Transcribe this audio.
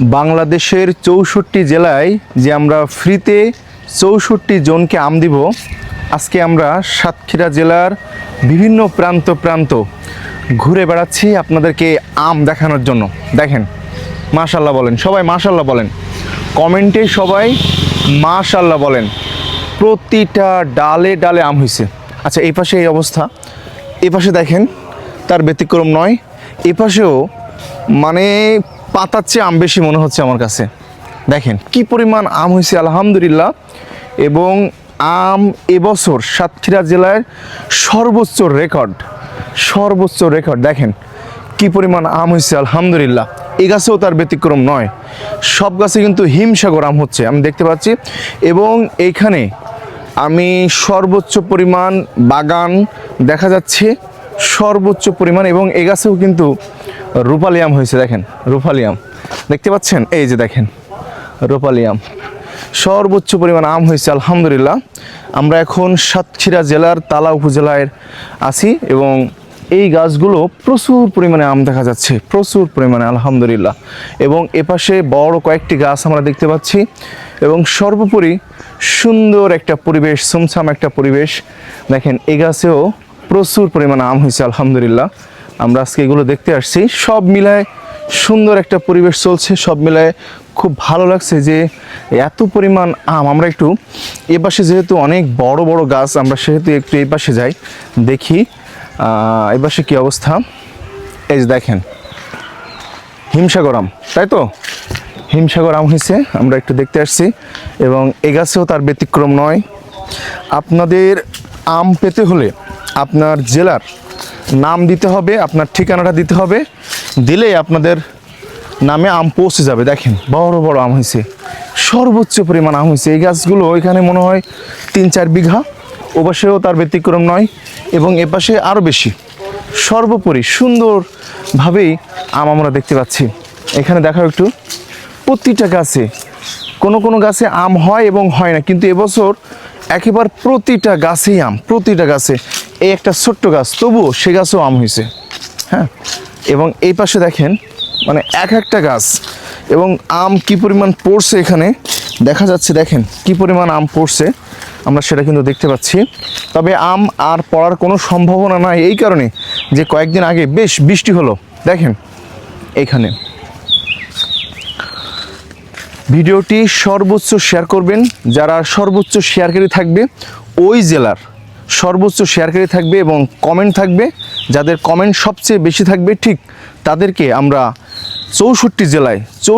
বাংলাদেশের ৬৪ জেলায় যে আমরা ফ্রিতে ৬৪ জনকে আম দিব, আজকে আমরা সাতক্ষীরা জেলার বিভিন্ন প্রান্ত ঘুরে বেড়াচ্ছি আপনাদেরকে আম দেখানোর জন্য। দেখেন, মাশাল্লাহ বলেন, সবাই মাশাল্লাহ বলেন, কমেন্টে সবাই মাশাল্লাহ বলেন। প্রতিটা ডালে ডালে আম হয়েছে। আচ্ছা, এই পাশে এই অবস্থা, এই পাশে দেখেন তার ব্যতিক্রম নয়। এ পাশেও মানে পাতার চেয়ে আম বেশি মনে হচ্ছে আমার কাছে। দেখেন কি পরিমাণ আম হয়েছে আলহামদুলিল্লাহ। এবং আম এবছর সাতক্ষীরা জেলায় সর্বোচ্চ রেকর্ড দেখেন কি পরিমাণ আম হয়েছে আলহামদুলিল্লাহ। এই গাছেও তার ব্যতিক্রম নয়, সব গাছে কিন্তু হিমসাগর আম হচ্ছে আমি দেখতে পাচ্ছি। এবং এইখানে আমি সর্বোচ্চ পরিমাণ বাগান দেখা যাচ্ছে, সর্বোচ্চ পরিমাণ। এবং এই গাছেও কিন্তু রূপালি আম হয়েছে, দেখেন রূপালি আম দেখতে পাচ্ছেন, এই যে দেখেন রূপালি আম, সর্বোচ্চ পরিমাণ আম হয়েছে আলহামদুলিল্লাহ। আমরা এখন সাতক্ষীরা জেলার তালা উপজেলায় আছি এবং এই গাছগুলো প্রচুর পরিমাণে আম দেখা যাচ্ছে, প্রচুর পরিমাণে আলহামদুলিল্লাহ। এবং এপাশে বড় কয়েকটি গাছ আমরা দেখতে পাচ্ছি এবং সর্বোপরি সুন্দর একটা পরিবেশ, ছমছাম একটা পরিবেশ। দেখেন এই গাছেও প্রচুর পরিমাণে আম হয়েছে আলহামদুলিল্লাহ। আমরা আজকে এগুলো দেখতে আসছি, সব মিলায় সুন্দর একটা পরিবেশ চলছে, সব মিলায় খুব ভালো লাগছে যে এত পরিমাণ আম। আমরা একটু এ পাশে যেহেতু অনেক বড় বড় গাছ, আমরা সেহেতু একটু এই পাশে যাই, দেখি এই পাশে কী অবস্থা। এই যে দেখেন হিমসাগর আম, তাই তো হিমসাগর আম হয়েছে, আমরা একটু দেখতে আসছি। এবং এ গাছেও তার ব্যতিক্রম নয়। আপনাদের আম পেতে হলে আপনার জেলার নাম দিতে হবে, আপনার ঠিকানাটা দিতে হবে, দিলেই আপনাদের নামে আম পৌঁছে যাবে। দেখেন বড় বড় আম হয়েছে, সর্বোচ্চ পরিমাণ আম হয়েছে। এই গাছগুলো এখানে মনে হয় ৩-৪ বিঘা, ও পাশেও তার ব্যতিক্রম নয় এবং এ পাশে আরও বেশি। সর্বোপরি সুন্দরভাবেই আম আমরা দেখতে পাচ্ছি। এখানে দেখো একটু, প্রতিটা গাছে কোনো গাছে আম হয় এবং হয় না, কিন্তু এবছর একেবারে প্রতিটা গাছেই আম, প্রতিটা গাছে। এই একটা ছোট্ট গাছ, তবুও সে গাছেও আম হয়েছে। হ্যাঁ, এবং এই পাশে দেখেন মানে এক একটা গাছ এবং আম কি পরিমাণ পড়ছে এখানে দেখা যাচ্ছে। দেখেন কি পরিমাণ আম পড়ছে, আমরা সেটা কিন্তু দেখতে পাচ্ছি। তবে আম আর পড়ার কোনো সম্ভাবনা নাই, এই কারণে যে কয়েকদিন আগে বেশ বৃষ্টি হলো। দেখেন এইখানে ভিডিওটি সর্বোচ্চ শেয়ার করবেন, যারা সর্বোচ্চ শেয়ারকারী থাকবে ওই জেলার সর্বোচ্চ শেয়ারকারী থাকবে এবং কমেন্ট থাকবে, যাদের কমেন্ট সবচেয়ে বেশি থাকবে ঠিক তাদেরকে আমরা ৬৪ জেলায়